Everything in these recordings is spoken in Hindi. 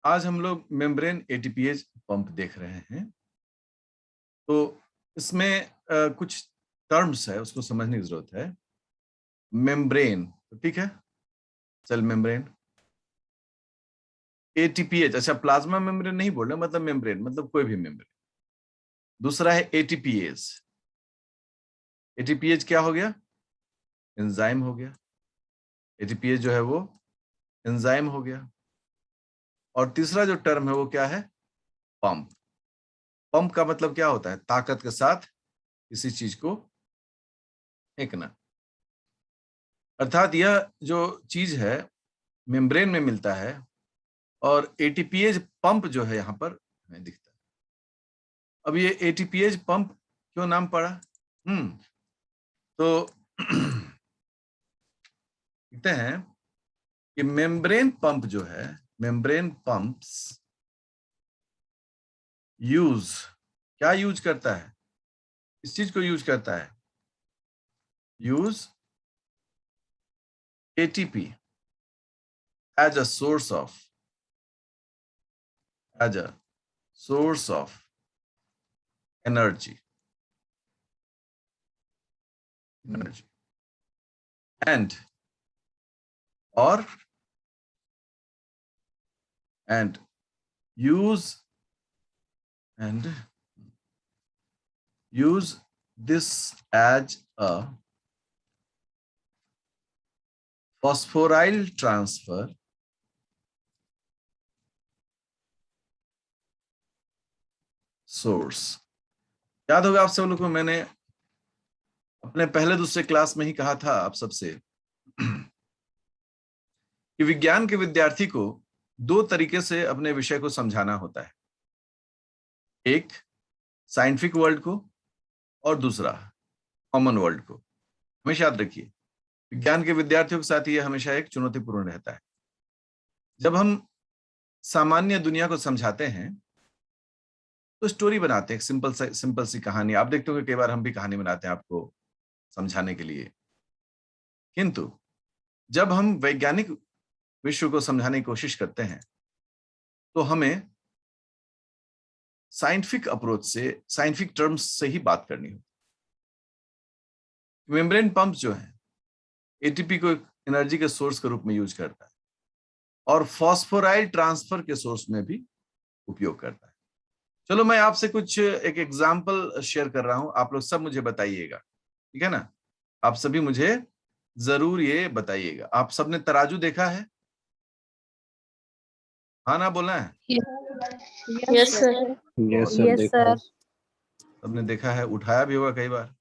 आज हम लोग मेम्ब्रेन एटीपीएज पंप देख रहे हैं। तो इसमें कुछ टर्म्स है, उसको समझने की जरूरत है। मेम्ब्रेन, ठीक है, सेल मेम्ब्रेन। एटीपीएज, अच्छा प्लाज्मा मेम्ब्रेन नहीं बोल रहे, मतलब मेम्ब्रेन मतलब कोई भी मेम्ब्रेन। दूसरा है एटीपीएज। एटीपीएज क्या हो गया? एंजाइम हो गया। एटीपीएज जो है वो एंजाइम हो गया। और तीसरा जो टर्म है वो क्या है? पंप। पंप का मतलब क्या होता है? ताकत के साथ किसी चीज को फेंकना। अर्थात यह जो चीज है मेम्ब्रेन में मिलता है, और एटीपीएज पंप जो है यहाँ पर हमें दिखता है। अब ये एटीपीएज पंप क्यों नाम पड़ा? तो कहते हैं कि मेम्ब्रेन पंप जो है, मेम्ब्रेन पंप्स क्या यूज करता है? इस चीज को यूज करता है, use ATP as a source of energy and और and use this as a phosphoryl transfer source। याद होगा आप सब लोग को, मैंने अपने पहले दूसरे क्लास में ही कहा था आप सबसे कि विज्ञान के विद्यार्थी को दो तरीके से अपने विषय को समझाना होता है। एक साइंटिफिक वर्ल्ड को और दूसरा कॉमन वर्ल्ड को। हमेशा याद रखिए, विज्ञान के विद्यार्थियों के साथ ये हमेशा एक चुनौतीपूर्ण रहता है। जब हम सामान्य दुनिया को समझाते हैं तो स्टोरी बनाते हैं, सिंपल सी कहानी। आप देखते होंगे कई बार हम भी कहानी बनाते हैं आपको समझाने के लिए। किंतु जब हम वैज्ञानिक विश्व को समझाने की कोशिश करते हैं तो हमें साइंटिफिक अप्रोच से, साइंटिफिक टर्म्स से ही बात करनी होती है। मेम्ब्रेन पंप जो है एटीपी को एनर्जी के सोर्स के रूप में यूज करता है और फॉस्फोराइल ट्रांसफर के सोर्स में भी उपयोग करता है। चलो मैं आपसे कुछ एक एग्जाम्पल शेयर कर रहा हूं, आप लोग सब मुझे बताइएगा, ठीक है ना? आप सभी मुझे जरूर ये बताइएगा। आप सबने तराजू देखा है? हाँ ना बोलना है? Yes sir. Yes sir, yes देखा है। सर। सबने देखा है, उठाया भी होगा कई बार।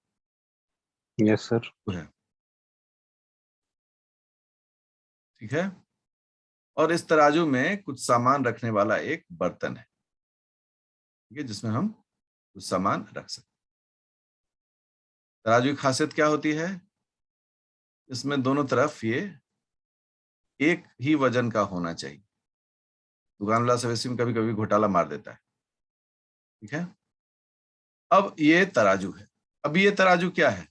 Yes sir. है, ठीक है। और इस तराजू में कुछ सामान रखने वाला एक बर्तन है, ठीक है, जिसमें हम कुछ सामान रख सकते। तराजू की खासियत क्या होती है? इसमें दोनों तरफ ये एक ही वजन का होना चाहिए। दुकान वाला वैसे में कभी कभी घोटाला मार देता है, ठीक है। अब ये तराजू है। अब ये तराजू क्या है?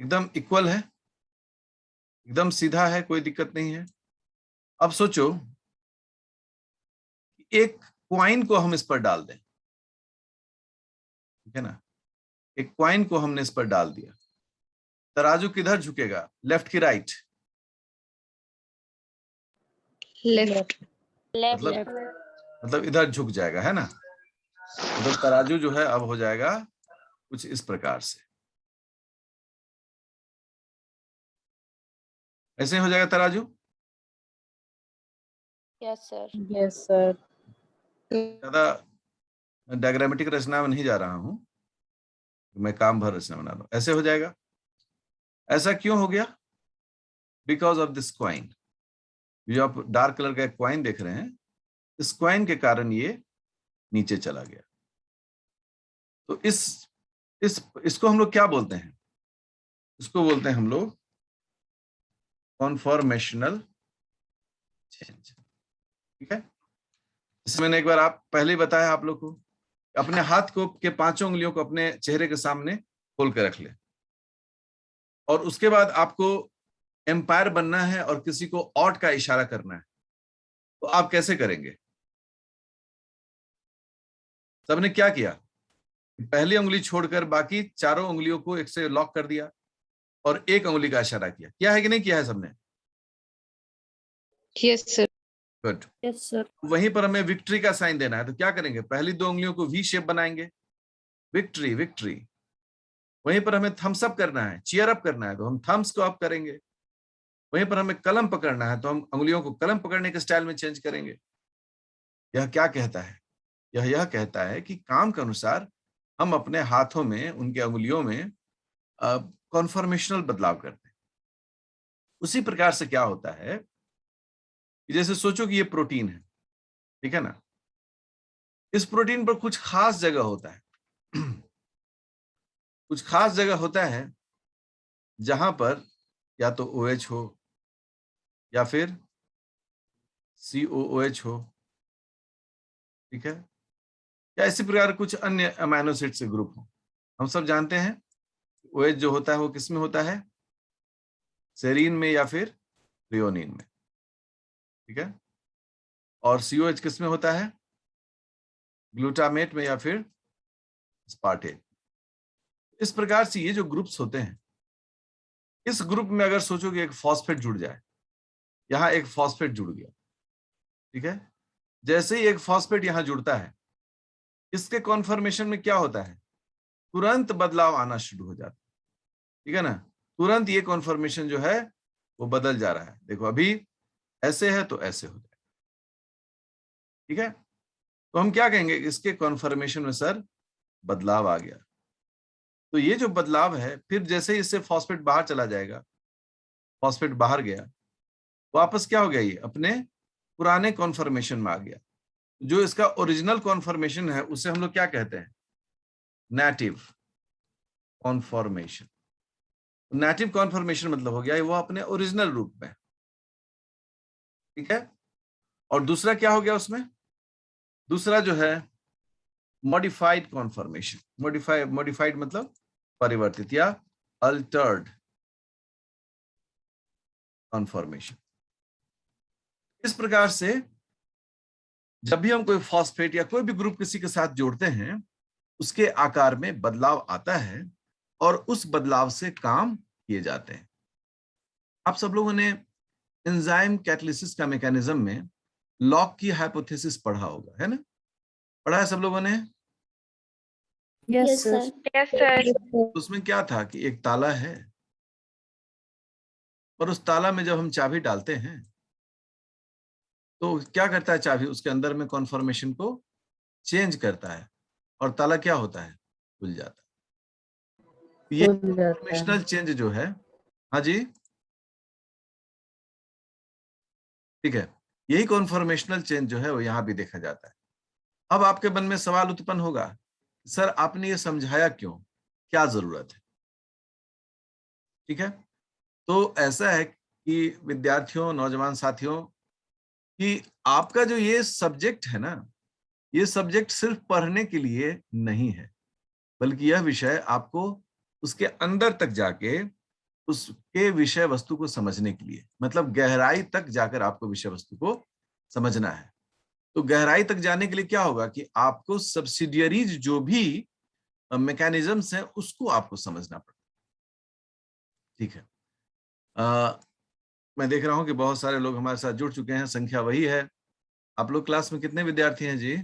एकदम इक्वल है, एकदम सीधा है, कोई दिक्कत नहीं है। अब सोचो एक क्वाइन को हम इस पर डाल दें, ठीक है ना? एक क्वाइन को हमने इस पर डाल दिया, तराजू किधर झुकेगा, लेफ्ट की राइट? लेफ्ट। मतलब इधर झुक जाएगा, है ना? मतलब तराजू जो है अब हो जाएगा कुछ इस प्रकार से, ऐसे हो जाएगा तराजू। Yes sir. Yes sir. ज्यादा डायग्रामेटिक रचना में नहीं जा रहा हूं, मैं काम भर रचना बना रहा हूं। ऐसे हो जाएगा। ऐसा क्यों हो गया? Because of this coin. जो आप डार्क कलर का क्वाइन देख रहे हैं, इस क्वाइन के कारण ये नीचे चला गया। तो इसको हम लोग क्या बोलते हैं? इसको बोलते हैं हम लोग कॉन्फॉर्मेशनल चेंज, ठीक है। जैसे मैंने एक बार आप पहले ही बताया आप लोग को, अपने हाथ को के पांचों उंगलियों को अपने चेहरे के सामने खोल के रख ले, और उसके बाद आपको एम्पायर बनना है और किसी को ऑट का इशारा करना है। तो आप कैसे करेंगे? सबने क्या किया, पहली उंगली छोड़कर बाकी चारों उंगलियों को एक से लॉक कर दिया और एक उंगली का इशारा किया। किया है कि नहीं किया है सबने? Yes, sir. Good. Yes, sir. वहीं पर हमें विक्ट्री का साइन देना है, तो क्या करेंगे, पहली दो उंगलियों को वी शेप बनाएंगे, विक्ट्री विक्ट्री। वहीं पर हमें थम्स अप करना है, चीयर अप करना है, तो हम थम्स को अप करेंगे। वहीं पर हमें कलम पकड़ना है, तो हम उंगलियों को कलम पकड़ने के स्टाइल में चेंज करेंगे। यह क्या कहता है, यह कहता है कि काम के अनुसार हम अपने हाथों में, उनके उंगलियों में कॉन्फॉर्मेशनल बदलाव करते हैं। उसी प्रकार से क्या होता है कि जैसे सोचो कि ये प्रोटीन है, ठीक है ना, इस प्रोटीन पर कुछ खास जगह होता है कुछ खास जगह होता है जहां पर या तो OH हो या फिर COOH हो, ठीक है, या इसी प्रकार कुछ अन्य अमाइनो एसिड से ग्रुप हो। हम सब जानते हैं OH जो होता है वो किस में होता है, सेरीन में या फिर थ्रियोनिन में, ठीक है, और COH किस में होता है, ग्लूटामेट में या फिर स्पार्टेट। इस प्रकार से ये जो ग्रुप्स होते हैं, इस ग्रुप में अगर सोचो कि एक फॉस्फेट जुड़ जाए, यहां एक फॉस्फेट जुड़ गया, ठीक है, जैसे ही एक फॉस्फेट यहां जुड़ता है, इसके कॉन्फर्मेशन में क्या होता है, तुरंत बदलाव आना शुरू हो जाता है, ठीक है ना, तुरंत ये कॉन्फर्मेशन जो है वो बदल जा रहा है। देखो अभी ऐसे है तो ऐसे हो जाए, ठीक है, तो हम क्या कहेंगे, इसके कॉन्फर्मेशन में सर बदलाव आ गया। तो ये जो बदलाव है, फिर जैसे ही इससे फॉस्फेट बाहर चला जाएगा, फॉस्फेट बाहर गया, वापस क्या हो गया, ये अपने पुराने कॉन्फर्मेशन में आ गया। जो इसका ओरिजिनल कॉन्फर्मेशन है उसे हम लोग क्या कहते हैं, नेटिव कॉन्फर्मेशन। नेटिव कॉन्फर्मेशन मतलब हो गया वो अपने ओरिजिनल रूप में, ठीक है। और दूसरा क्या हो गया उसमें, दूसरा जो है मॉडिफाइड कॉन्फर्मेशन। मॉडिफाइड मतलब परिवर्तित या अल्टर्ड कॉन्फर्मेशन। इस प्रकार से जब भी हम कोई फॉस्फेट या कोई भी ग्रुप किसी के साथ जोड़ते हैं, उसके आकार में बदलाव आता है और उस बदलाव से काम किए जाते हैं। आप सब लोगों ने एंजाइम कैटालिसिस का मैकेनिज्म में लॉक की हाइपोथेसिस पढ़ा होगा, है ना, पढ़ा है सब लोगों ने? Yes, Yes, sir. sir. Yes, sir. उसमें क्या था कि एक ताला है और उस ताला में जब हम चाबी डालते हैं तो क्या करता है, चाबी उसके अंदर में कॉन्फर्मेशन को चेंज करता है और ताला क्या होता है, खुल जाता है। ये कॉन्फर्मेशनल चेंज जो है, हाँ जी, ठीक है, यही कॉन्फर्मेशनल चेंज जो है वो यहां भी देखा जाता है। अब आपके मन में सवाल उत्पन्न होगा, सर आपने ये समझाया क्यों, क्या जरूरत है, ठीक है। तो ऐसा है कि विद्यार्थियों, नौजवान साथियों, कि आपका जो ये सब्जेक्ट है ना, ये सब्जेक्ट सिर्फ पढ़ने के लिए नहीं है, बल्कि यह विषय आपको उसके अंदर तक जाके उसके विषय वस्तु को समझने के लिए, मतलब गहराई तक जाकर आपको विषय वस्तु को समझना है। तो गहराई तक जाने के लिए क्या होगा कि आपको सब्सिडियरीज जो भी मैकेनिज्म्स हैं उसको आपको समझना पड़ेगा, ठीक है। मैं देख रहा हूं कि बहुत सारे लोग हमारे साथ जुड़ चुके हैं, संख्या वही है। आप लोग क्लास में कितने विद्यार्थी हैं जी?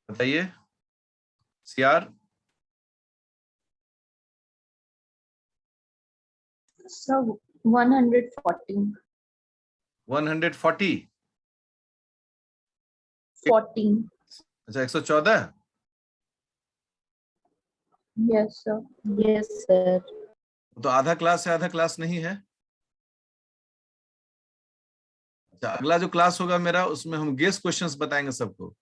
बताइए। CR? So 140. 140? 14. अच्छा, 114? Yes, sir. Yes, sir. तो आधा क्लास है, आधा क्लास नहीं है। अच्छा, अगला जो क्लास होगा मेरा, उसमें हम गेस क्वेश्चंस बताएंगे सबको,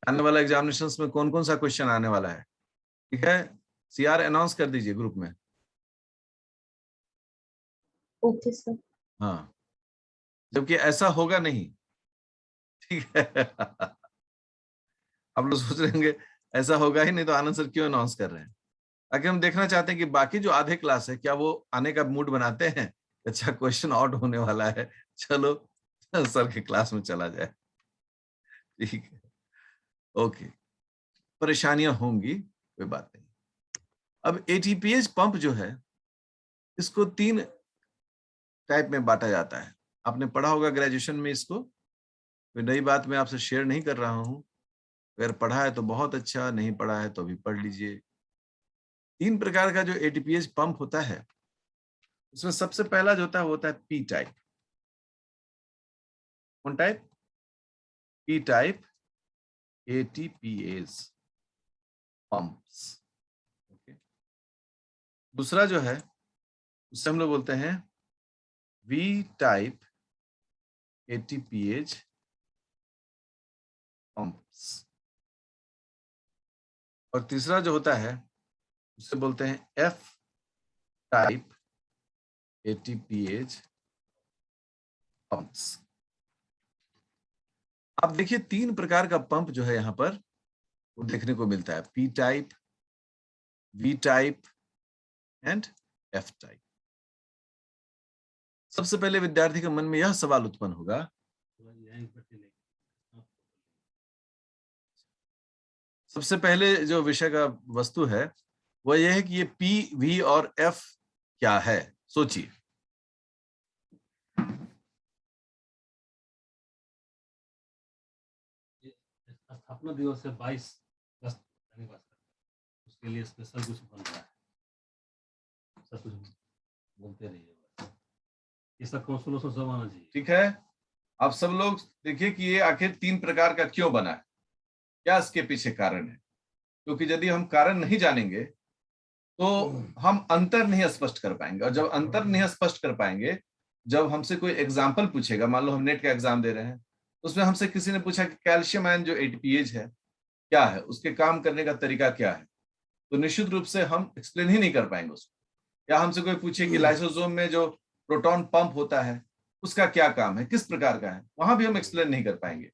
आने वाला एग्जामिनेशंस में कौन कौन सा क्वेश्चन आने वाला है, ठीक है। CR अनाउंस कर दीजिए ग्रुप में। Okay, sir. हाँ, जबकि ऐसा होगा नहीं, ठीक है आप लोग सोच रहे होंगे ऐसा होगा ही नहीं तो आनंद सर क्यों अनाउंस कर रहे हैं, ताकि हम देखना चाहते हैं कि बाकी जो आधे क्लास है क्या वो आने का मूड बनाते हैं अच्छा क्वेश्चन आउट होने वाला है, चलो सर के क्लास में चला जाए। ठीक है, ओके, परेशानियां होंगी, कोई बात नहीं। अब एटीपीएच पंप जो है इसको 3 टाइप में बांटा जाता है। आपने पढ़ा होगा ग्रेजुएशन में इसको, कोई नई बात मैं आपसे शेयर नहीं कर रहा हूं। अगर पढ़ा है तो बहुत अच्छा, नहीं पढ़ा है तो भी पढ़ लीजिए। 3 प्रकार का जो एटीपीएच पंप होता है उसमें सबसे पहला जो होता है पी टाइप। कौन type? P type एटीपीएच pumps. Okay, दूसरा जो है उससे हम लोग बोलते हैं वी टाइप एटीपीएच पंप्स। और तीसरा जो होता है उसे बोलते हैं एफ टाइप एटीपीएच पंप्स। आप देखिए 3 प्रकार का पंप जो है यहाँ पर वो देखने को मिलता है, P type, V type and F type. सबसे पहले विद्यार्थी के मन में यह सवाल उत्पन्न होगा, सबसे पहले जो विषय का वस्तु है वह यह है कि ये पी, वी और एफ क्या है। सोचिए, स्थापना दिवस है 22 अगस्त, उसके लिए स्पेशल कुछ बन रहा है, सब कुछ बोलते रहिए, ये सब कॉन्सोलेशन सब आना चाहिए। ठीक है, आप सब लोग देखिए कि ये आखिर 3 प्रकार का क्यों बना है, क्या इसके पीछे कारण है। क्योंकि यदि हम कारण नहीं जानेंगे तो हम अंतर नहीं स्पष्ट कर पाएंगे, और जब अंतर नहीं स्पष्ट कर पाएंगे, जब हमसे कोई एग्जाम्पल पूछेगा, मान लो हम नेट का एग्जाम दे रहे हैं, उसमें हमसे किसी ने पूछा कि कैल्शियम आयन जो एटीपीएच है क्या है, उसके काम करने का तरीका क्या है, तो निश्चित रूप से हम एक्सप्लेन ही नहीं कर पाएंगे उसको। या हमसे कोई पूछे कि लाइसोसोम में जो प्रोटॉन पंप होता है उसका क्या काम है, किस प्रकार का है, वहां भी हम एक्सप्लेन नहीं कर पाएंगे।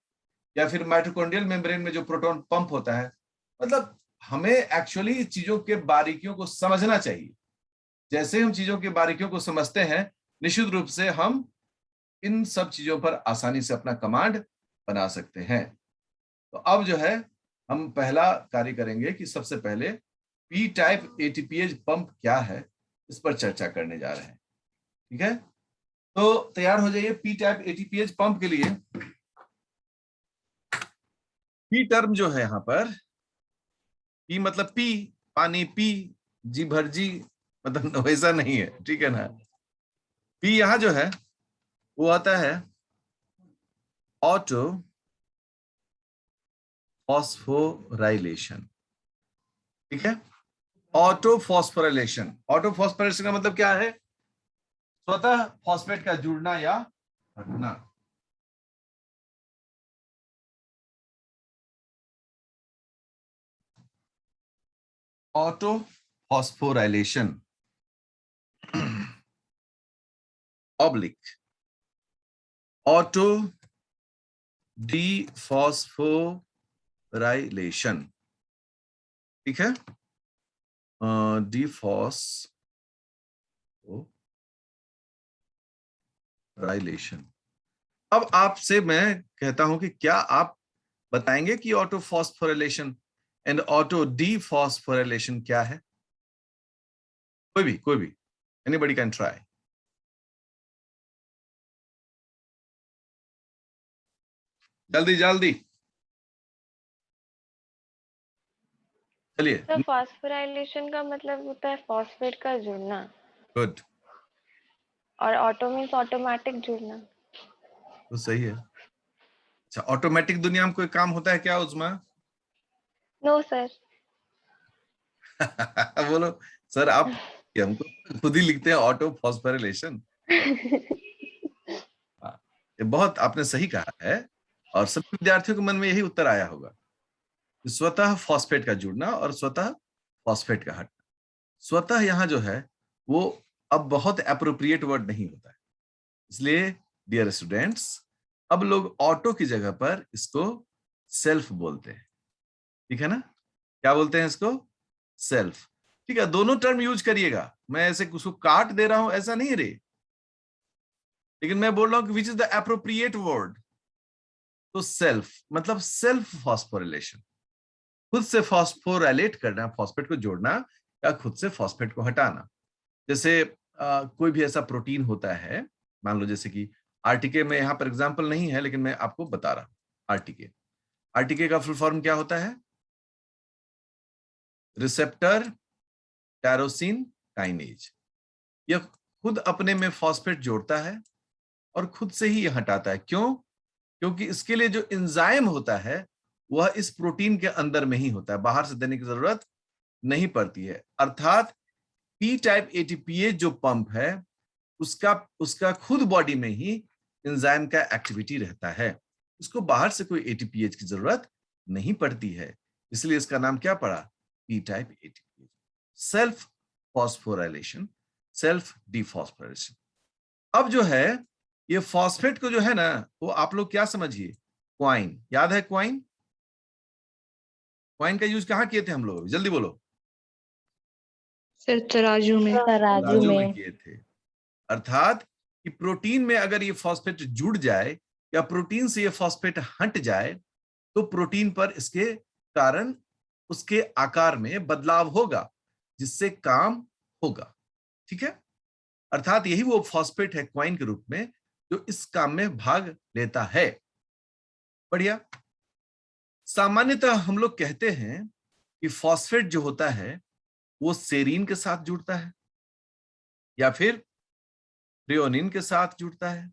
या फिर माइटोकॉन्ड्रियल मेम्ब्रेन में जो प्रोटॉन पंप होता है, मतलब हमें एक्चुअली चीजों के बारीकियों को समझना चाहिए। जैसे हम चीजों की बारीकियों को समझते हैं, निश्चित रूप से हम इन सब चीजों पर आसानी से अपना कमांड बना सकते हैं। तो अब जो है हम पहला कार्य करेंगे कि सबसे पहले पी टाइप एटीपीएच पंप क्या है इस पर चर्चा करने जा रहे हैं। ठीक है, तो तैयार हो जाइए। पी टाइप एटीपीएच पंप के लिए पी टर्म जो है यहाँ पर, पी मतलब पी, पानी पी, जी भर जी, मतलब वैसा नहीं है, ठीक है ना। पी यहां जो है वो आता है ऑटो फॉस्फोराइलेशन। ठीक है, ऑटो फॉस्फोराइलेशन। ऑटो फॉस्फोराइलेशन का मतलब क्या है? स्वतः फॉस्फेट का जुड़ना या हटना। Auto phosphorylation oblique auto dephosphorylation. ठीक है, डीफॉस्फोराइलेशन। अब आपसे मैं कहता हूं कि क्या आप बताएंगे कि auto phosphorylation and auto dephosphorylation क्या है? कोई भी एनीबॉडी कैन ट्राई। जल्दी जल्दी चलिए। तो फॉस्फोराइलेशन का मतलब होता है फॉस्फेट का जुड़ना, गुड, और ऑटो मीन्स ऑटोमेटिक जुड़ना। तो सही है। अच्छा, ऑटोमेटिक दुनिया में कोई काम होता है क्या उसमें? No sir. बोलो सर, आप हमको खुद ही लिखते हैं ऑटो फॉस्फोराइलेशन। ये बहुत आपने सही कहा है, और सभी विद्यार्थियों के मन में यही उत्तर आया होगा, स्वतः फॉस्फेट का जुड़ना और स्वतः फॉस्फेट का हटना। स्वतः यहां जो है वो अब बहुत एप्रोप्रिएट वर्ड नहीं होता है, इसलिए डियर स्टूडेंट्स अब लोग ऑटो की जगह पर इसको सेल्फ बोलते हैं। ठीक है ना, क्या बोलते हैं इसको? सेल्फ। ठीक है, दोनों टर्म यूज करिएगा, मैं ऐसे उसको काट दे रहा हूं ऐसा नहीं रे, लेकिन मैं बोल रहा हूं कि which is the appropriate word, तो सेल्फ मतलब सेल्फ फॉस्फोरिलेशन, खुद से फॉस्फोराइलेट करना, फॉस्फेट को जोड़ना या खुद से फॉस्फेट को हटाना। जैसे कोई भी ऐसा प्रोटीन होता है, मान लो जैसे कि आरटीके में यहाँ पर एग्जांपल नहीं है लेकिन मैं आपको बता रहा हूं। आरटीके, आरटीके का फुल फॉर्म क्या होता है? Receptor tyrosine kinase. यह खुद अपने में फॉस्फेट जोड़ता है और खुद से ही यह हटाता है। क्यों? क्योंकि इसके लिए जो एंजाइम होता है वह इस प्रोटीन के अंदर में ही होता है, बाहर से देने की जरूरत नहीं पड़ती है। अर्थात पी टाइप एटीपीएज जो पंप है उसका खुद बॉडी में ही एंजाइम का एक्टिविटी रहता है, इसको बाहर से कोई एटीपीएज की जरूरत नहीं पड़ती है। इसलिए इसका नाम क्या पड़ा? P type ATPase, self phosphorylation, self dephosphorylation. अब जो है ये फॉस्फेट को जो है ना, वो आप लोग क्या समझिए, क्वाइन, याद है क्वाइन? क्वाइन का यूज कहाँ किए थे हम लोग? जल्दी बोलो। सर तराजू में। तराजू में किए थे। अर्थात कि प्रोटीन में अगर ये फॉस्फेट जुड़ जाए या प्रोटीन से ये फॉस्फेट हट जाए तो प्रोटीन पर इसके कारण उसके आकार में बदलाव होगा जिससे काम होगा। ठीक है? अर्थात यही वो फॉस्फेट है क्वाइन के रूप में जो इस काम में भाग लेता है। बढ़िया। सामान्यतः हम लोग कहते हैं कि फॉस्फेट जो होता है वो सेरीन के साथ जुड़ता है या फिर थ्रियोनिन के साथ जुड़ता है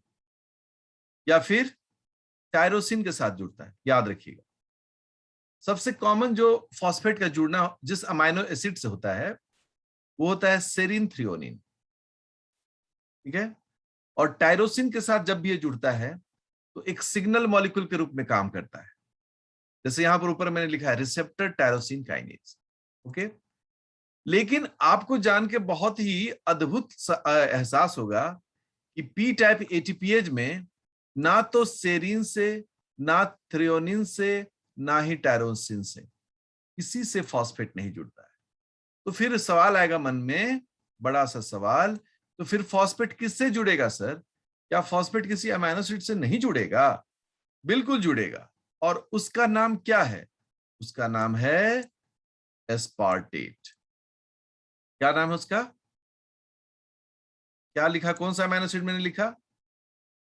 या फिर टायरोसिन के साथ जुड़ता है। याद रखिएगा, सबसे कॉमन जो फॉस्फेट का जुड़ना जिस अमाइनो एसिड से होता है वो होता है सेरीन थ्रियोनिन। ठीक है? और टायरोसिन के साथ जब भी ये जुड़ता है तो एक सिग्नल मॉलिक्यूल के रूप में काम करता है। जैसे यहां पर ऊपर मैंने लिखा है रिसेप्टर टायरोसिन काइनेज। ओके? लेकिन आपको जान के बहुत ही अद्भुत एहसास होगा कि पी टाइप एटीपीएज में ना तो सेरीन से, ना थ्रियोनिन से, ना ही टायरोसिन से, किसी से फॉस्फेट नहीं जुड़ता है। तो फिर सवाल आएगा मन में, बड़ा सा सवाल, तो फिर फॉस्फेट किससे जुड़ेगा सर? क्या फॉस्फेट किसी अमीनो एसिड से नहीं जुड़ेगा? बिल्कुल जुड़ेगा। और उसका नाम क्या है? उसका नाम है एस्पार्टेट। क्या नाम है उसका? क्या लिखा? कौन सा अमीनो एसिड मैंने लिखा?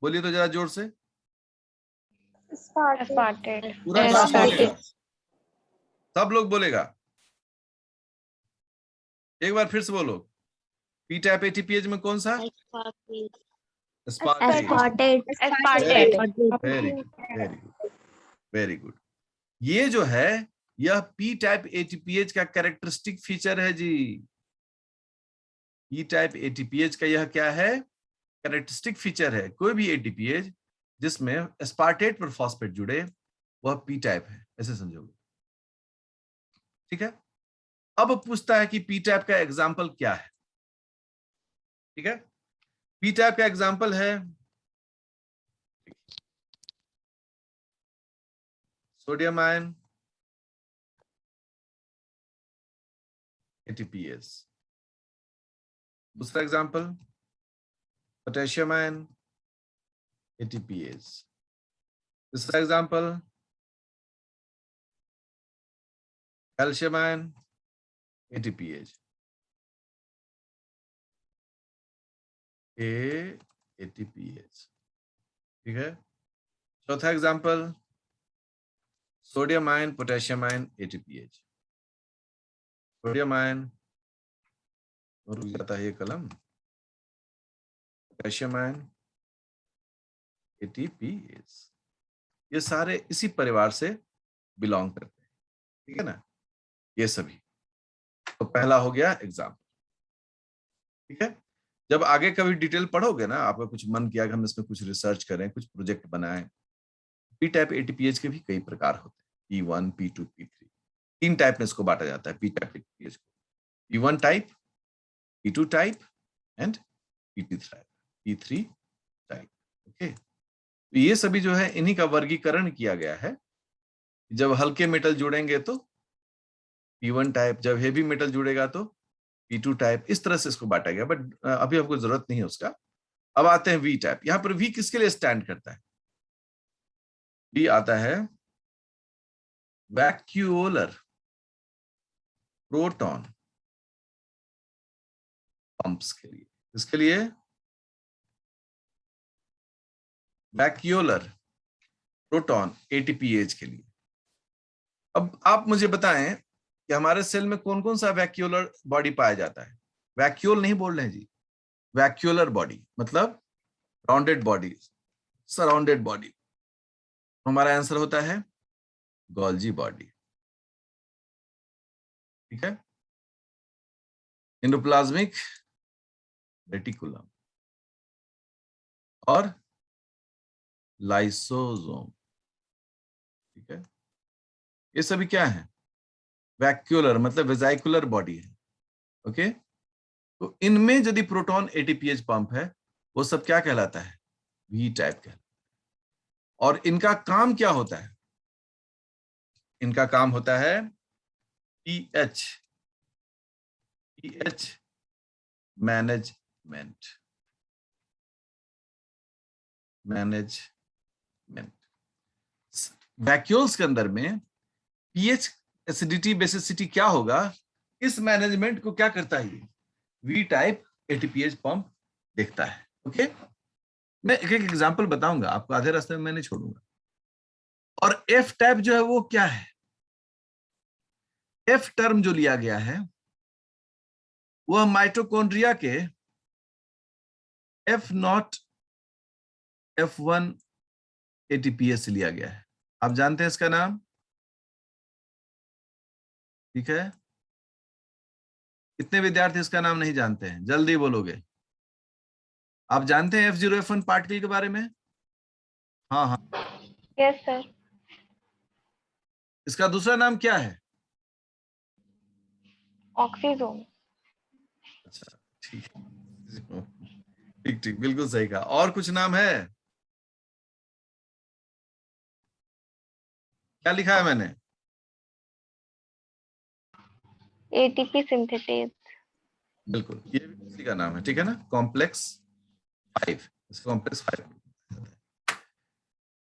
बोलिए तो जरा जोर से। एस्पार्टेट। पूरा क्लास एस्पार्टेट। बोलेगा, सब लोग बोलेगा। एक बार फिर से बोलो, पी टाइप एटीपीएज में कौन सा? Aspartate. Aspartate. Very good, very good, very good. ये जो है यह पी टाइप एटीपीएज का कैरेक्टरिस्टिक फीचर है जी। पी टाइप एटीपीएज का यह क्या है? कैरेक्टरिस्टिक फीचर है। कोई भी एटीपीएज जिसमें एस्पार्टेट पर फॉस्फेट जुड़े वह पी टाइप है, ऐसे समझोगे। ठीक है? अब पूछता है कि पी टाइप का एग्जाम्पल क्या है। ठीक है? पी टाइप का एग्जाम्पल है सोडियम आयन एटीपीएस। दूसरा एग्जाम्पल पोटेशियम आयन एटीपीएस। तीसरा example calcium ion ATPase. ATPase. ठीक है? चौथा example sodium ion potassium ion एटीपीएच। Sodium ion, रुक जाता है ये कलम, पोटेशियम आयन एटीपीएच। ये सारे इसी परिवार से बिलोंग करते हैं। ठीक है ना? ये सभी। तो पहला हो गया एग्जाम्पल। ठीक है? जब आगे कभी डिटेल पढ़ोगे ना, आपका कुछ मन किया कि हम इसमें कुछ रिसर्च करें, कुछ प्रोजेक्ट बनाएं, पी टाइप एटीपीएच के भी कई प्रकार होते हैं, P1, P2, P3। 3 टाइप में इसको बांटा जाता है पी टाइप एटीपीएच को, P1 type, P2 type and P3 type. Okay? तो ये सभी जो है इन्हीं का वर्गीकरण किया गया है। जब हल्के मेटल जुड़ेंगे तो P1 टाइप, जब हेवी मेटल जुड़ेगा तो P2 टाइप, इस तरह से इसको बांटा गया। बट अभी आपको जरूरत नहीं है उसका, अब आते हैं वी टाइप। यहां पर वी किसके लिए स्टैंड करता है? वी आता है वैक्यूलर प्रोटॉन पंप्स के लिए। इसके लिए वैक्यूलर प्रोटॉन एटीपीएच के लिए। अब आप मुझे बताएं कि हमारे सेल में कौन कौन सा वैक्यूलर बॉडी पाया जाता है? वैक्यूल नहीं बोल रहे हैं जी, वैक्यूलर बॉडी मतलब राउंडेड बॉडी, सराउंडेड बॉडी। हमारा आंसर होता है गोल्जी बॉडी। ठीक है, एंडोप्लाज्मिक रेटिकुलम और लाइसोसोम। ठीक है, ये सभी क्या है? वैक्यूलर मतलब वेजाइकुलर बॉडी है। ओके, तो इनमें यदि प्रोटॉन एटीपीएच पंप है वो सब क्या कहलाता है? वी टाइप कहलाता है। और इनका काम क्या होता है? इनका काम होता है पीएच मैनेजमेंट। वैक्यूल्स के अंदर में पीएच एसिडिटी बेसिसिटी क्या होगा, इस मैनेजमेंट को क्या करता है? ये वी टाइप एटीपीएच पंप देखता है। ओके, मैं एक एक एग्जांपल बताऊंगा आपको, आधे रास्ते में मैं नहीं छोड़ूंगा। और एफ टाइप जो है वो क्या है? एफ टर्म जो लिया गया है वह माइटोकॉन्ड्रिया के F0 F1 एटीपीएस से लिया गया है। आप जानते हैं इसका नाम? ठीक है, कितने विद्यार्थी इसका नाम नहीं जानते हैं? जल्दी बोलोगे। आप जानते हैं F0 F1 पार्टिकल के बारे में? हाँ हाँ, यस सर। इसका दूसरा नाम क्या है? ऑक्सीजोम। अच्छा, ठीक ठीक ठीक, बिल्कुल सही कहा। और कुछ नाम है? क्या लिखा है मैंने? ATP synthetase. बिल्कुल, ये भी उसी का नाम है। ठीक है ना, कॉम्प्लेक्स 5, कॉम्प्लेक्स 5।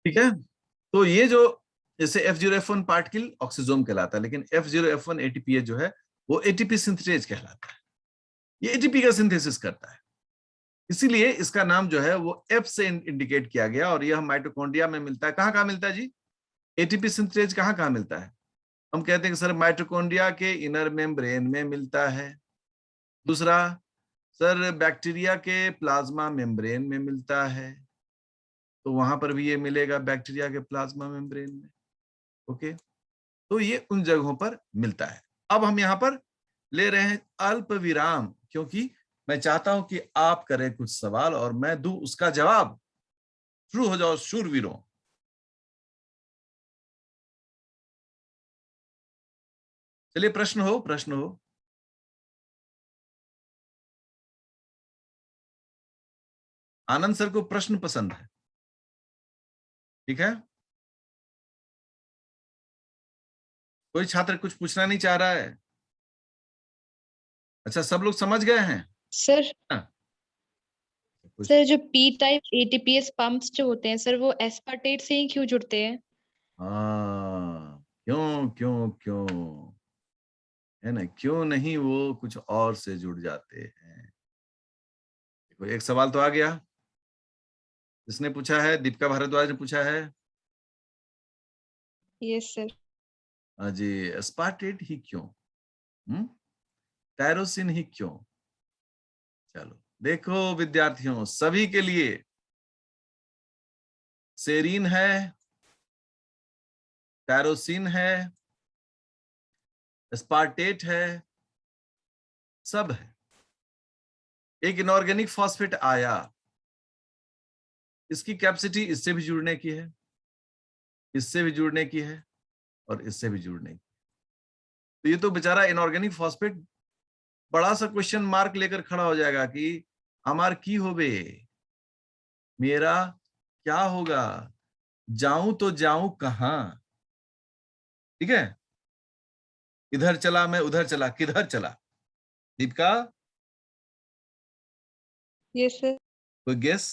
ठीक है, तो ये जो जैसे F0 F1 पार्टिकल ऑक्सीजोम कहलाता है, लेकिन F0 F1 एटीपीएच जो है वो एटीपी सिंथेटेज कहलाता है। ये एटीपी का सिंथेसिस करता है, इसीलिए इसका नाम जो है वो F से इंडिकेट किया गया। और यह माइटोकॉन्ड्रिया में मिलता है। कहाँ कहाँ मिलता है जी? एटीपी सिंथेटेज कहाँ कहाँ मिलता है? हम कहते हैं कि सर माइटोकॉन्ड्रिया के इनर मेम्ब्रेन में मिलता है। दूसरा, सर बैक्टीरिया के प्लाज्मा मेम्ब्रेन में मिलता है, तो वहां पर भी ये मिलेगा बैक्टीरिया के प्लाज्मा मेम्ब्रेन में। ओके, तो ये उन जगहों पर मिलता है। अब हम यहाँ पर ले रहे हैं अल्प विराम, क्योंकि मैं चाहता हूं कि आप करें कुछ सवाल और मैं दूं उसका जवाब। शुरू हो जाओ शूरवीरों। चलिए, प्रश्न हो, प्रश्न हो। आनंद सर को प्रश्न पसंद है। ठीक है, कोई छात्र कुछ पूछना नहीं चाह रहा है? अच्छा, सब लोग समझ गए हैं? सर हाँ, सर जो पी टाइप एटीपीएस पंप्स जो होते हैं सर, वो एस्पार्टेट से ही क्यों जुड़ते हैं? हाँ, क्यों क्यों क्यों है ना, क्यों नहीं वो कुछ और से जुड़ जाते हैं? देखो, एक सवाल तो आ गया। जिसने पूछा है, दीपिका भारद्वाज ने पूछा है। Yes sir. हाँ जी, एस्पार्टेट ही क्यों? टायरोसिन ही क्यों? चलो देखो विद्यार्थियों, सभी के लिए सेरीन है, टायरोसिन है, एस्पार्टेट है, सब है। एक इनऑर्गेनिक फॉस्फेट आया, इसकी कैपेसिटी इससे भी जुड़ने की है, इससे भी जुड़ने की है और इससे भी जुड़ने की। तो ये तो बेचारा इनऑर्गेनिक फॉस्फेट बड़ा सा क्वेश्चन मार्क लेकर खड़ा हो जाएगा कि हमार की होबे, मेरा क्या होगा, जाऊं तो जाऊं कहां? ठीक है, इधर चला मैं, उधर चला, किधर चला? Deepika, yes sir. कोई गेस?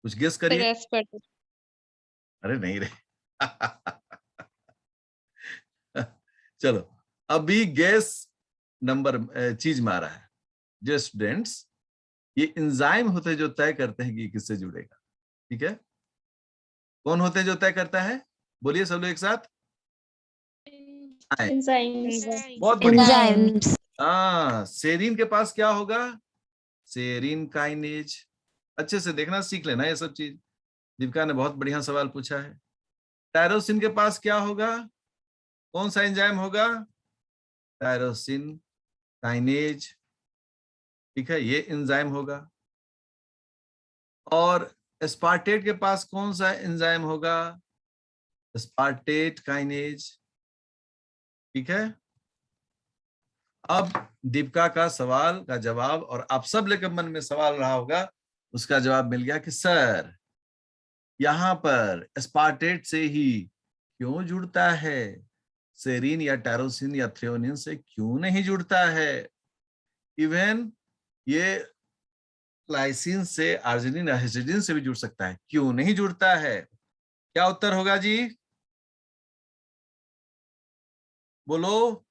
कुछ गेस सर करिए। एस्पार्टेट। अरे नहीं रे। चलो, अभी गैस नंबर चीज मारा है। जो स्टूडेंट्स, ये एंजाइम होते हैं जो तय करते हैं कि किससे जुड़ेगा। ठीक है, कौन होते हैं जो तय करता है? बोलिए सब लोग एक साथ। enzymes, बहुत बढ़िया। enzymes, हाँ, सेरीन के पास क्या होगा? Serine kinase. अच्छे से देखना, सीख लेना ये सब चीज। दीपिका ने बहुत बढ़िया सवाल पूछा है। टायरोसिन के पास क्या होगा? कौन सा एंजाइम होगा? Tyrosine kinase. ठीक है, ये एंजाइम होगा। और एस्पार्टेट के पास कौन सा एंजाइम होगा? Aspartate kinase. ठीक है, अब दीपिका का सवाल का जवाब, और आप सब लेकर मन में सवाल रहा होगा, उसका जवाब मिल गया कि सर यहां पर एस्पार्टेट से ही क्यों जुड़ता है, सेरीन या टायरोसिन या थ्रेओनिन से क्यों नहीं जुड़ता है। इवन ये लाइसिन से, आर्जिनिन या हिस्टिडीन से भी जुड़ सकता है, क्यों नहीं जुड़ता है? क्या उत्तर होगा जी? बोलो,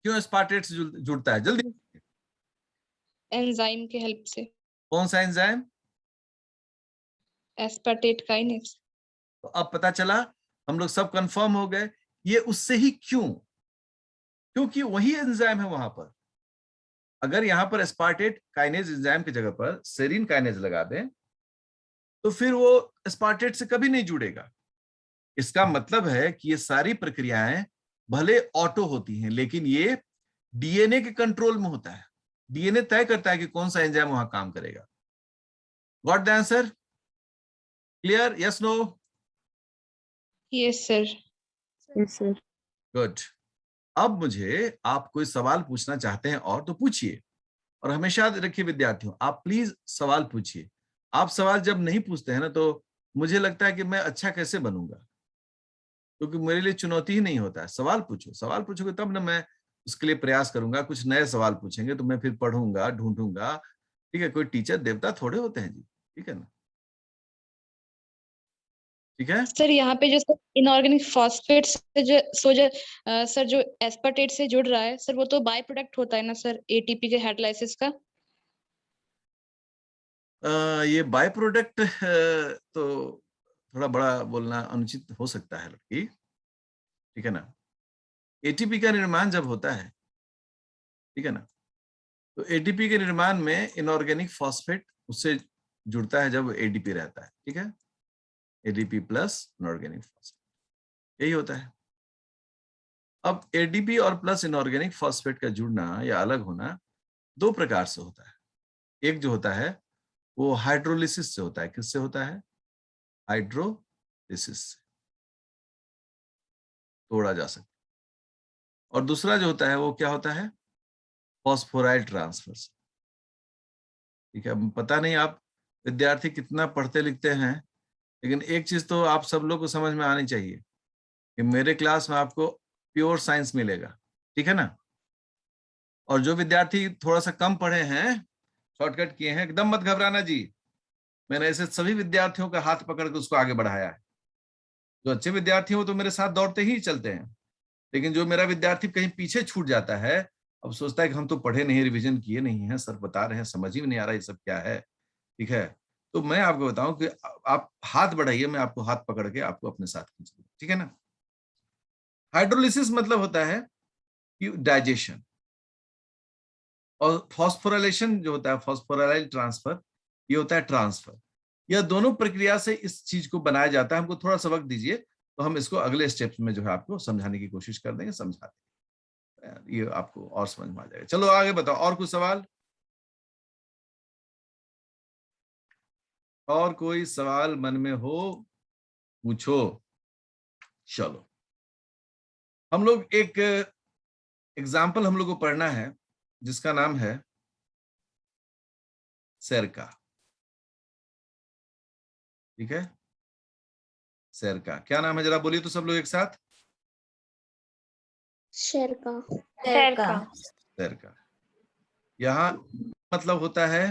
क्यों एस्पार्टेट से जुड़ता है? जल्दी। एंजाइम के हेल्प से। कौन सा एंजाइम? Aspartate kinase. तो अब पता चला, हम लोग सब कंफर्म हो गए, ये उससे ही क्यों? क्योंकि वही एंजाइम है वहां पर। अगर यहां पर एस्पार्टेट काइनेज एंजाइम की जगह पर सेरीन काइनेज लगा दें, तो फिर वो एस्पार्टेट से कभी नहीं जुड़ेगा। इसका मतलब है कि ये सारी प्रक्रियाएं भले ऑटो होती हैं, लेकिन ये डीएनए के कंट्रोल में होता है। डीएनए तय करता है कि कौन सा एंजाइम वहां काम करेगा। Got the answer? Clear? Yes, no? Yes sir. yes sir, good. अब मुझे आप कोई सवाल पूछना चाहते हैं और तो पूछिए, और हमेशा याद रखिए विद्यार्थियों, आप प्लीज सवाल पूछिए। आप सवाल जब नहीं पूछते हैं ना, तो मुझे लगता है कि मैं अच्छा कैसे बनूंगा, क्योंकि मेरे लिए चुनौती ही नहीं होता है। सवाल पूछो, सवाल पूछोगे तब ना मैं उसके लिए प्रयास करूंगा। कुछ नए सवाल पूछेंगे तो मैं फिर पढ़ूंगा, ढूंढूंगा। ठीक है, कोई टीचर देवता थोड़े होते हैं जी। ठीक है ना? ठीक है। सर यहाँ पे जो इनऑर्गेनिक फॉस्फेट से सर जो एस्पार्टेट से जुड़ रहा है सर, वो तो बाय प्रोडक्ट होता है ना सर एटीपी के हाइड्रोलाइसिस का। ये बाय प्रोडक्ट तो थोड़ा बड़ा बोलना अनुचित हो सकता है लड़की। ठीक है ना? एटीपी का निर्माण जब होता है, ठीक है ना, तो एटीपी के निर्माण में इनऑर्गेनिक फॉस्फेट उससे जुड़ता है जब एडीपी रहता है। ठीक है, एडीपी प्लस इनऑर्गेनिक फॉस्फेट, यही होता है। अब एडीपी और प्लस इनऑर्गेनिक फॉस्फेट का जुड़ना या अलग होना दो प्रकार से होता है। एक जो होता है वो हाइड्रोलिसिस से होता है। किससे होता है? हाइड्रोलिसिस से तोड़ा जा सकता है। और दूसरा जो होता है वो क्या होता है? फॉस्फोराइल ट्रांसफर से। ठीक है, पता नहीं आप विद्यार्थी कितना पढ़ते लिखते हैं, लेकिन एक चीज तो आप सब लोग को समझ में आनी चाहिए कि मेरे क्लास में आपको प्योर साइंस मिलेगा। ठीक है ना? और जो विद्यार्थी थोड़ा सा कम पढ़े हैं, शॉर्टकट किए हैं, एकदम मत घबराना जी। मैंने ऐसे सभी विद्यार्थियों का हाथ पकड़ के उसको आगे बढ़ाया है। जो अच्छे विद्यार्थी हो तो मेरे साथ दौड़ते ही चलते हैं, लेकिन जो मेरा विद्यार्थी कहीं पीछे छूट जाता है, अब सोचता है कि हम तो पढ़े नहीं, रिवीजन किए नहीं है, सर बता रहे हैं, समझ ही नहीं आ रहा ये सब क्या है। ठीक है, तो मैं आपको बताऊं कि आप हाथ बढ़ाइए, मैं आपको हाथ पकड़ के आपको अपने साथ खींचूंगा। ठीक है ना? हाइड्रोलिसिस मतलब होता है कि डाइजेशन, और फॉस्फोराइलेशन जो होता है, फॉस्फोराइल ट्रांसफर, ये होता है ट्रांसफर। यह दोनों प्रक्रिया से इस चीज को बनाया जाता है। हमको थोड़ा सा वक्त दीजिए, तो हम इसको अगले स्टेप्स में जो है आपको समझाने की कोशिश कर देंगे, समझा देंगे, ये आपको और समझ में आ जाएगा। चलो आगे बताओ, और कुछ सवाल? और कोई सवाल मन में हो पूछो। चलो, हम लोग एक एग्जाम्पल हम लोग को पढ़ना है जिसका नाम है सेरका। ठीक है, सेरका क्या नाम है? जरा बोलिए तो सब लोग एक साथ। शेर का सेर का। यहाँ मतलब होता है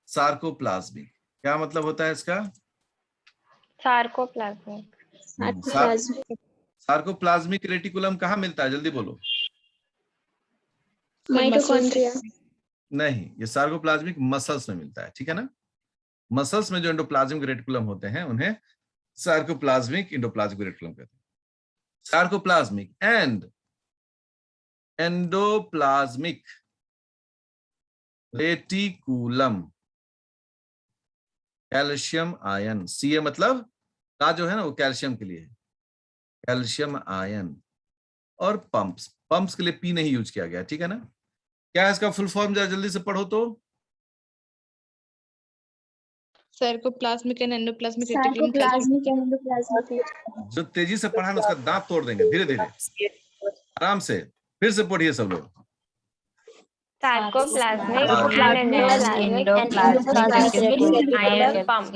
सार्कोप्लाज्मिक। क्या मतलब होता है इसका? सार्कोप्लाज्मिक। सार्कोप्लाज्मिक रेटिकुलम कहाँ मिलता है, जल्दी बोलो। माइटोकॉन्ड्रिया। नहीं, ये सार्कोप्लाज्मिक मसल्स में मिलता है, ठीक है ना। मसल्स में जो एंडोप्लाज्मिक रेटिकुलम होते हैं उन्हें सार्कोप्लाज्मिक एंडोप्लाज्मिक रेटिकुलम कहते हैं। Sarcoplasmic and endoplasmic reticulum, calcium ion, Ca मतलब का जो है ना वो कैल्शियम के लिए है, कैल्शियम आयन। और पंप्स के लिए पी नहीं यूज किया गया, ठीक है ना। क्या है इसका फुल फॉर्म, जरा जल्दी से पढ़ो तो। Sarcoplasmic and endoplasmic reticulum. जो तेजी से पढ़ा ना उसका दांत तोड़ देंगे, धीरे धीरे आराम से। फिर से पढ़िए सब लोग। Sarcoplasmic and endoplasmic ion pump.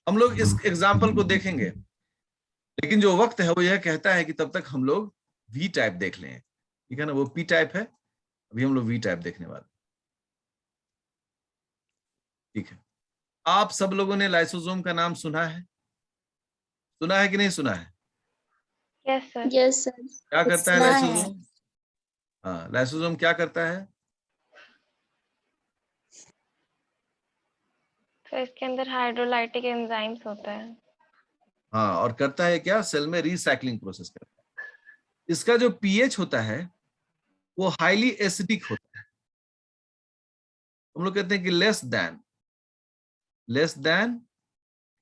हम लोग इस एग्जाम्पल को देखेंगे, लेकिन जो वक्त है वो यह कहता है कि तब तक हम लोग वी टाइप देख लें, ठीक है ना। वो पी टाइप है, अभी हम लोग वी टाइप देखने वाले, ठीक है। आप सब लोगों ने लाइसोसोम का नाम सुना है कि नहीं सुना है? Yes sir. क्या करता है लाइसोसोम? हाँ, लाइसोसोम क्या करता है? तो इसके अंदर हाइड्रोलाइटिक एंजाइम्स होता है। हाँ, और करता है क्या? सेल में रिसाइक्लिंग प्रोसेस करता है। इसका जो पीएच होता है वो हाईली एसिडिक होता है। हम लोग कहते हैं कि लेस देन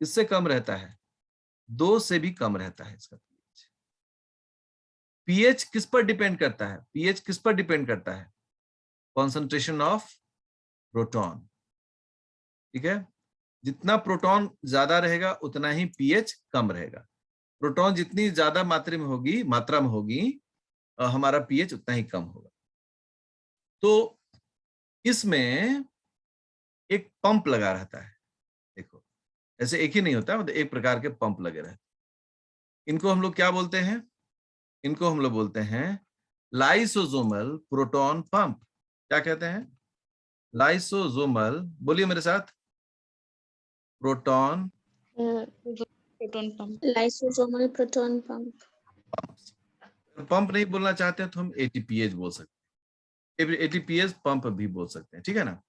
इससे कम रहता है, 2 से भी कम रहता है इसका पीएच। पीएच किस पर डिपेंड करता है? पीएच किस पर डिपेंड करता है? कॉन्सेंट्रेशन ऑफ प्रोटॉन, ठीक है। जितना प्रोटॉन ज्यादा रहेगा उतना ही पीएच कम रहेगा। प्रोटॉन जितनी ज्यादा मात्रा में होगी हमारा पीएच उतना ही कम होगा। तो इसमें एक पंप लगा रहता है, देखो ऐसे एक ही नहीं होता, मतलब एक प्रकार के पंप लगे रहते हैं। इनको हम लोग क्या बोलते हैं? इनको हम लोग बोलते हैं लाइसोसोमल प्रोटॉन पंप। क्या कहते हैं? लाइसोसोमल, बोलिए मेरे साथ, proton proton pump. Lysosomal proton pump. Pump नहीं बोलना चाहते हैं तो हम एटीपीएच बोल सकते हैं, एटीपीएच पंप भी बोल सकते हैं, ठीक है ना।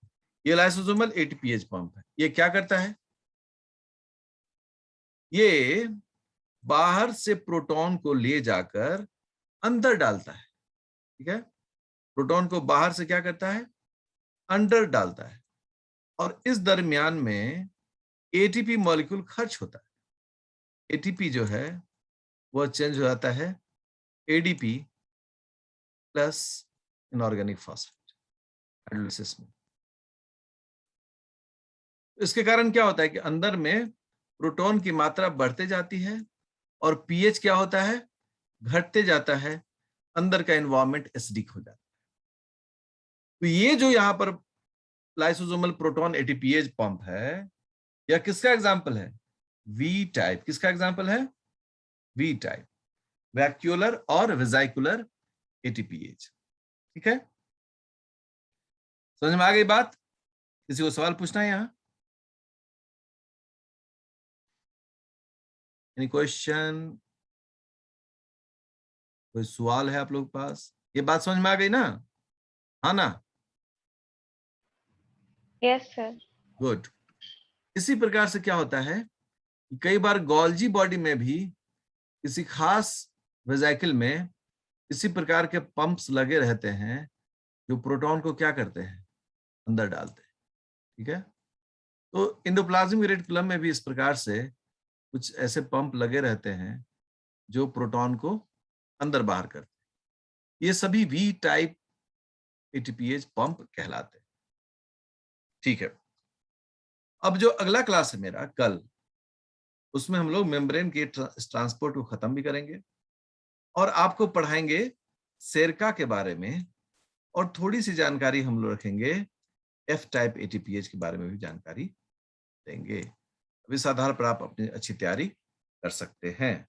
ये लाइसोसोमल एटीपीएच पंप है। ये क्या करता है? ये बाहर से प्रोटॉन को ले जाकर अंदर डालता है, ठीक है। प्रोटॉन को बाहर से क्या करता है? अंदर डालता है। और इस दरमियान में एटीपी मॉलिक्यूल खर्च होता है। एटीपी जो है वह चेंज हो जाता है ADP plus inorganic phosphate hydrolysis में। इसके कारण क्या होता है कि अंदर में प्रोटॉन की मात्रा बढ़ते जाती है और पीएच क्या होता है? घटते जाता है। अंदर का एनवायरनमेंट एसिडिक हो जाता है। तो ये जो यहां पर लाइसोसोमल प्रोटॉन एटीपीएच पंप है, यह किसका एग्जांपल है? V type. किसका एग्जांपल है? वी टाइप, वैक्यूलर और वेसिकुलर एटीपीएच, ठीक है। समझ में आ गई बात? किसी को सवाल पूछना है यहां? Any question? कोई सवाल है आप लोग के पास? ये बात समझ में आ गई ना? हाँ ना? Yes sir. गुड। इसी प्रकार से क्या होता है कि कई बार गोल्जी बॉडी में भी किसी खास वेसिकल में इसी प्रकार के पंप्स लगे रहते हैं जो प्रोटॉन को क्या करते हैं? अंदर डालते हैं, ठीक है। तो एंडोप्लाज्मिक रेटिकुलम में भी इस प्रकार से कुछ ऐसे पंप लगे रहते हैं जो प्रोटॉन को अंदर बाहर करते हैं। ये सभी वी टाइप एटीपीएच पंप कहलाते हैं, ठीक है। अब जो अगला क्लास है मेरा कल, उसमें हम लोग मेम्ब्रेन के ट्रांसपोर्ट को खत्म भी करेंगे और आपको पढ़ाएंगे सेरका के बारे में, और थोड़ी सी जानकारी हम लोग रखेंगे एफ टाइप एटीपीएच के बारे में भी जानकारी देंगे। अब इस आधार पर आप अपनी अच्छी तैयारी कर सकते हैं।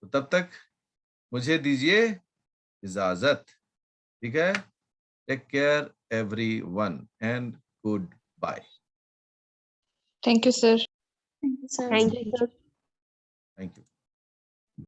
तो तब तक मुझे दीजिए इजाजत। ठीक है, take care everyone and good bye. Thank you sir. Thank you, sir. Thank you, sir. Thank you.